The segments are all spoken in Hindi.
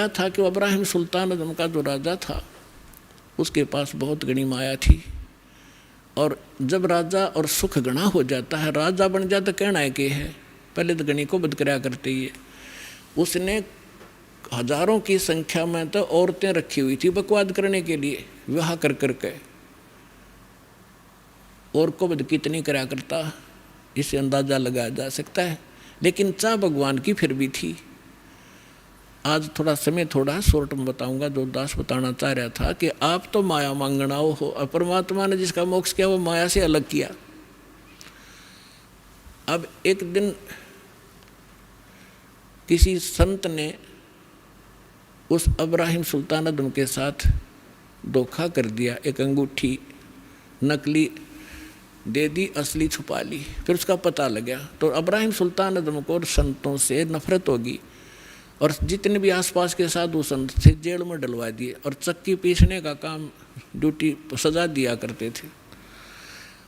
क्या था कि इब्राहिम सुल्तान आज़म का जो राजा था उसके पास बहुत घनी माया थी, और जब राजा और सुख घना हो जाता है, राजा बन जाता कहना है कि है, पहले तो घनी को बद कराया करते ही है। उसने हजारों की संख्या में तो औरतें रखी हुई थी बकवाद करने के लिए, विवाह कर करके, और को बद कितनी कराया करता इससे अंदाज़ा लगाया जा सकता है। लेकिन चाह भगवान की फिर भी थी। आज थोड़ा समय थोड़ा शॉर्ट में बताऊंगा। जो दास बताना चाह रहा था कि आप तो माया मांगनाओ हो, और परमात्मा ने जिसका मोक्ष किया वो माया से अलग किया। अब एक दिन किसी संत ने उस इब्राहिम सुल्तान आज़म के साथ धोखा कर दिया, एक अंगूठी नकली दे दी, असली छुपा ली। फिर उसका पता लगा तो इब्राहिम सुल्तान आज़म को संतों से नफरत होगी, और जितने भी आसपास के साधु संत थे जेल में डलवा दिए, और चक्की पीसने का काम ड्यूटी सजा दिया करते थे,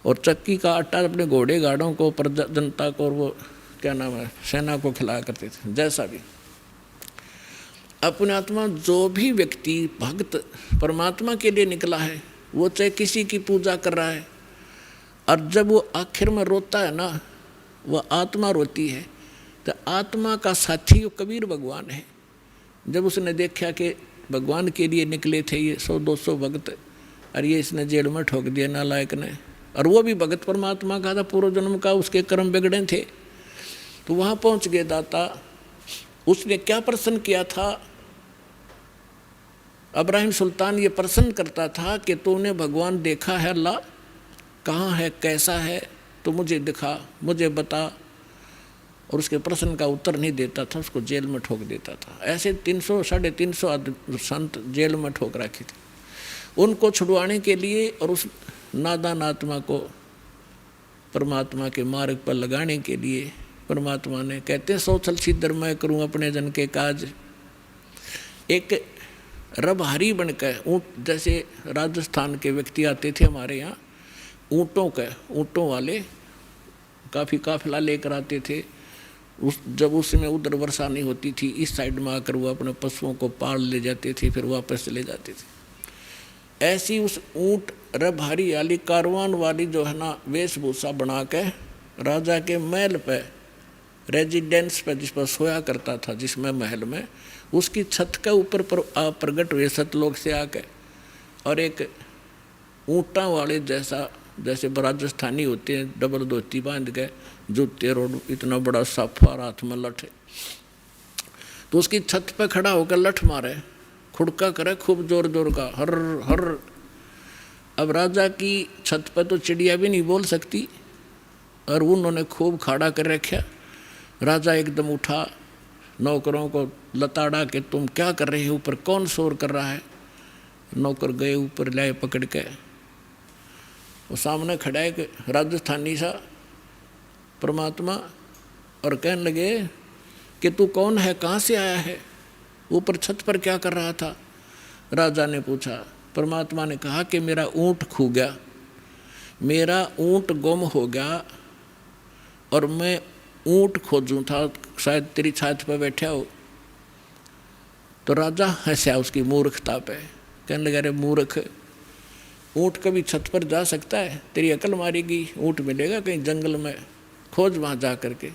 और चक्की का आटा अपने घोड़े गाड़ों को, प्रजा जनता को, और वो क्या नाम है सेना को खिलाया करते थे। जैसा भी अपने आत्मा जो भी व्यक्ति भक्त परमात्मा के लिए निकला है, वो चाहे किसी की पूजा कर रहा है, और जब वो आखिर में रोता है ना, वह आत्मा रोती है, तो आत्मा का साथी वो कबीर भगवान है। जब उसने देखा कि भगवान के लिए निकले थे ये 100-200 भक्त, और ये इसने जेल में ठोक दिया नालायक ने, और वो भी भगत परमात्मा का था, पूर्व जन्म का उसके कर्म बिगड़े थे। तो वहाँ पहुँच गए दाता। उसने क्या प्रश्न किया था, इब्राहिम सुल्तान ये प्रश्न करता था कि तूने भगवान देखा है अल्लाह, कहाँ है, कैसा है, तो मुझे दिखा, मुझे बता। और उसके प्रश्न का उत्तर नहीं देता था, उसको जेल में ठोक देता था। ऐसे 300-350 संत जेल में ठोक रखे थे। उनको छुड़वाने के लिए और उस नादान आत्मा को परमात्मा के मार्ग पर लगाने के लिए परमात्मा ने, कहते हैं 100 छल छिद्र मैं करूँ अपने जन के काज। एक रबहारी बनकर ऊँट, जैसे राजस्थान के व्यक्ति आते थे हमारे यहाँ, ऊँटों वाले काफ़ी काफिला लेकर आते थे। जब उसमें उधर वर्षा नहीं होती थी, इस साइड में आकर वो अपने पशुओं को पाल ले जाते थे, फिर वापस चले जाते थे। ऐसी उस ऊँट रबहारी वाली कारवान वाली जो है ना वेशभूषा बना के राजा के महल पे, रेजिडेंस पे, जिस पर सोया करता था, जिसमें महल में, उसकी छत के ऊपर प्रगट हुए सतलोक से आके, और एक ऊँटा वाले जैसा, जैसे राजस्थानी होते हैं, डबल धोती बांध के, जूते रोड, इतना बड़ा साफा, हाथ में लठ, तो उसकी छत पे खड़ा होकर लठ मारे, खुड़का करे खूब जोर जोर का, हर हर। अब राजा की छत पे तो चिड़िया भी नहीं बोल सकती, और उन्होंने खूब खाड़ा कर रखा। राजा एकदम उठा, नौकरों को लताड़ा के तुम क्या कर रहे हो, ऊपर कौन शोर कर रहा है। नौकर गए ऊपर, लाए पकड़ के, वो सामने खड़ा है राजस्थानी सा परमात्मा, और कहने लगे कि तू कौन है, कहाँ से आया है, ऊपर छत पर क्या कर रहा था। राजा ने पूछा। परमात्मा ने कहा कि मेरा ऊँट खो गया, मेरा ऊँट गुम हो गया, और मैं ऊँट खोजूं था, शायद तेरी छात पर बैठा हो। तो राजा हंसा उसकी मूर्खता पे, कहने लगा अरे मूर्ख, ऊँट कभी छत पर जा सकता है, तेरी अकल मारेगी, ऊँट मिलेगा कहीं जंगल में, खोज वहाँ जा करके।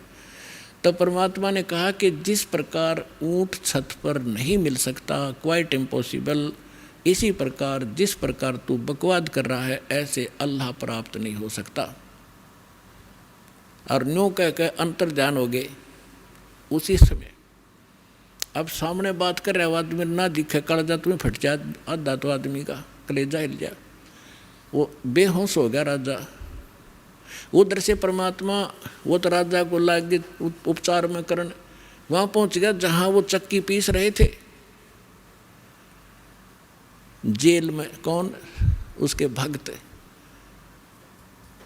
तब परमात्मा ने कहा कि जिस प्रकार ऊँट छत पर नहीं मिल सकता, क्वाइट इम्पॉसिबल, इसी प्रकार जिस प्रकार तू बकवाद कर रहा है, ऐसे अल्लाह प्राप्त नहीं हो सकता। और न्यों कह के अंतर ध्यान हो गए उसी समय। अब सामने बात कर रहे आदमी ना दिखे, कलेजा तुम्हें फट जाए, आधा तो आदमी का कलेजा हिल जाए, वो बेहोश हो गया राजा। उधर से परमात्मा, वो तो राजा को लागे उपचार में करने, वहाँ पहुँच गया जहाँ वो चक्की पीस रहे थे जेल में। कौन? उसके भक्त।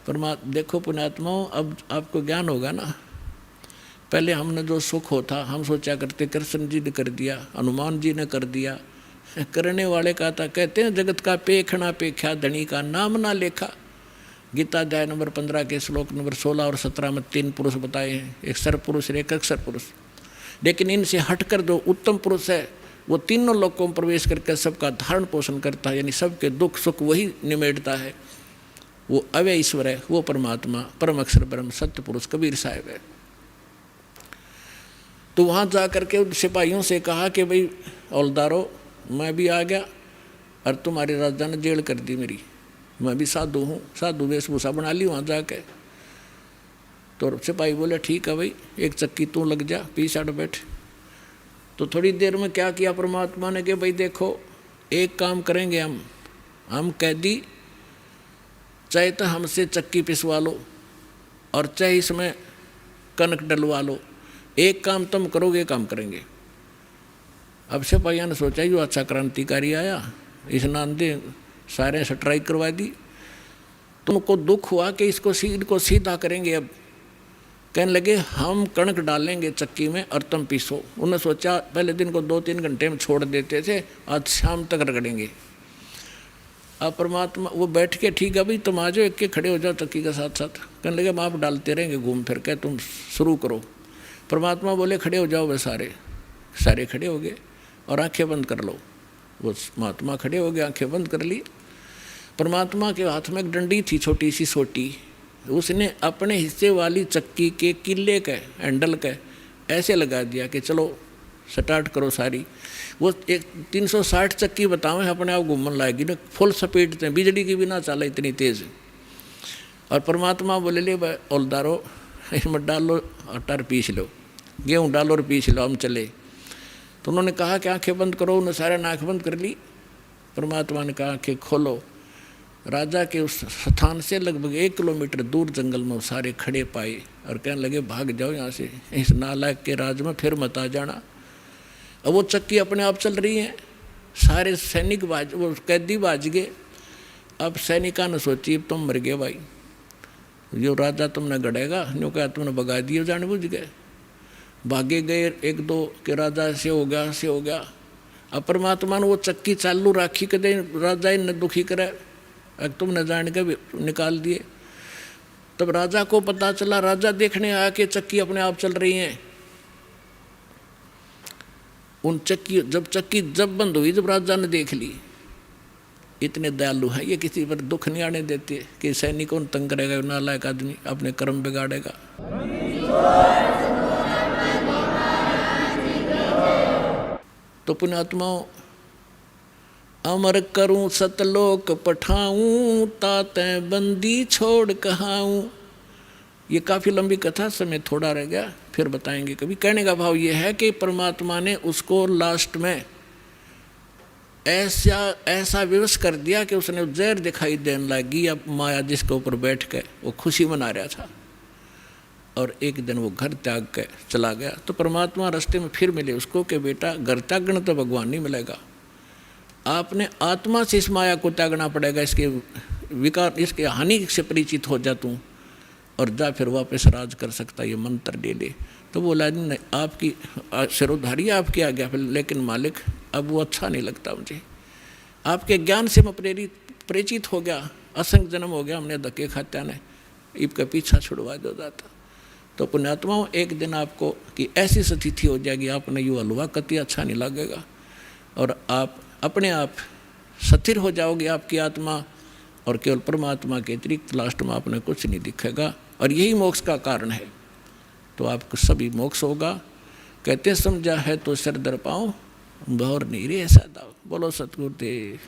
देखो पुण्यात्माओं, अब आपको ज्ञान होगा ना। पहले हमने जो सुख होता, हम सोचा करते कृष्ण जी ने कर दिया, हनुमान जी ने कर दिया, करने वाले का था। कहते हैं जगत का पेखना पेख्या, धनी का नाम ना लेखा। गीता अध्याय नंबर 15 के श्लोक नंबर 16 और 17 में 3 पुरुष बताए हैं, एक सर्वपुरुष एक अक्षर पुरुष। लेकिन इनसे हटकर जो उत्तम पुरुष है वो तीनों लोकों में प्रवेश करके सबका धारण पोषण करता है, यानी सबके दुख सुख वही निमेटता है। वो अव्यय ईश्वर है, वो परमात्मा परम अक्षर ब्रह्म सत्य पुरुष कबीर साहब है। तो वहाँ जा करके सिपाहियों से कहा कि भाई औलदारो, मैं भी आ गया और तुम्हारे राजा ने जेल कर दी मेरी, मैं भी साधु हूँ, साधु वेशभूषा बना ली वहाँ जाके। तो सिपाही बोले ठीक है भाई, एक चक्की तू लग जा, पीछे हट बैठ। तो थोड़ी देर में क्या किया परमात्मा ने कि भाई देखो, एक काम करेंगे हम कैदी, चाहे तो हमसे चक्की पिसवा लो और चाहे इसमें कनक डलवा लो, एक काम तुम करोगे, काम करेंगे। अब सिपाहियों ने सोचा जो अच्छा क्रांतिकारी आया, इस नांदे सारे स्ट्राइक करवा दी। तुमको दुख हुआ कि इसको सीधा करेंगे। अब कहने लगे हम कणक डालेंगे चक्की में और तुम पीसो। उन्होंने सोचा पहले दिन को 2-3 घंटे में छोड़ देते थे, आज शाम तक रगड़ेंगे। अब परमात्मा वो बैठ के ठीक है भाई तुम आ जाओ, एक के खड़े हो जाओ चक्की के साथ साथ। कहने लगे हम आप डालते रहेंगे घूम फिर के, तुम शुरू करो। परमात्मा बोले खड़े हो जाओ, वे सारे खड़े हो गए और आंखें बंद कर लो। वो महात्मा खड़े हो गए, आंखें बंद कर ली। परमात्मा के हाथ में एक डंडी थी छोटी सी सोटी, उसने अपने हिस्से वाली चक्की के किले के हैंडल के ऐसे लगा दिया कि चलो स्टार्ट करो सारी। वो एक 360 चक्की बतावें अपने आप घूमने लाएगी ना, फुल स्पीड से, बिजली की भी ना चला इतनी तेज़। और परमात्मा बोले ले औलदारो, इसमें डालो आटा पीस लो, गेहूँ डालो और पीस लो, हम चले। तो उन्होंने कहा कि आंखें बंद करो, उन्होंने सारे आँख बंद कर ली। परमात्मा ने कहा आंखें खोलो। राजा के उस स्थान से लगभग 1 किलोमीटर दूर जंगल में सारे खड़े पाए और कहने लगे भाग जाओ यहाँ से, इस नालायक के राज में फिर मत आ जाना। अब वो चक्की अपने आप चल रही है, सारे सैनिक वो कैदी बाज गए। अब सैनिका ने सोची तुम मर गए भाई, जो राजा तुमने गड़ेगा, न्यू क्या तुमने भगा दिए जानबूझ गए। भागे गए 1-2 के राजा से हो गया से हो गया। अब परमात्मा ने वो चक्की चालू राखी कदे राजा ने दुखी करे, तुमने जान के निकाल दिए। तब राजा को पता चला, राजा देखने आया कि चक्की अपने आप चल रही है। उन चक्की जब बंद हुई, जब राजा ने देख ली, इतने दयालु हैं ये, किसी पर दुख नहीं आने देते कि सैनिकों ने तंग करेगा, नालायक आदमी अपने कर्म बिगाड़ेगा। तो पुण्यात्माओं, अमर करूं सतलोक पठाऊं, ताते बंदी छोड़ कहाऊं। ये काफ़ी लंबी कथा, समय थोड़ा रह गया, फिर बताएंगे कभी। कहने का भाव ये है कि परमात्मा ने उसको लास्ट में ऐसा विवश कर दिया कि उसने जहर दिखाई देने लगी। अब माया जिसके ऊपर बैठ के वो खुशी मना रहा था और एक दिन वो घर त्याग के चला गया। तो परमात्मा रास्ते में फिर मिले उसको कि बेटा घर त्यागना तो भगवान नहीं मिलेगा, आपने आत्मा से इस माया को त्यागना पड़ेगा, इसके विकार इसके हानि से परिचित हो जा तू और जा फिर वापस राज कर सकता, ये मंत्र ले ले। तो बोला नहीं, आपकी सिरोधारी आपकी आ गया, लेकिन मालिक अब वो अच्छा नहीं लगता मुझे, आपके ज्ञान से मैं परिचित हो गया, असंख्य जन्म हो गया हमने धक्के खाते ने, इसका पीछा छुड़वा दो जाता। तो पुण्यात्माओं, एक दिन आपको कि ऐसी स्थिति हो जाएगी, आपने यूँ हलवा कति अच्छा नहीं लगेगा और आप अपने आप स्थिर हो जाओगे, आपकी आत्मा, और केवल परमात्मा के अतिरिक्त लास्ट में आपने कुछ नहीं दिखेगा। और यही मोक्ष का कारण है। तो आपको सभी मोक्ष होगा। कहते समझा है तो सिर दर पाओ, भौर नहीं रे ऐसा दाव। बोलो सतगुरुदेव।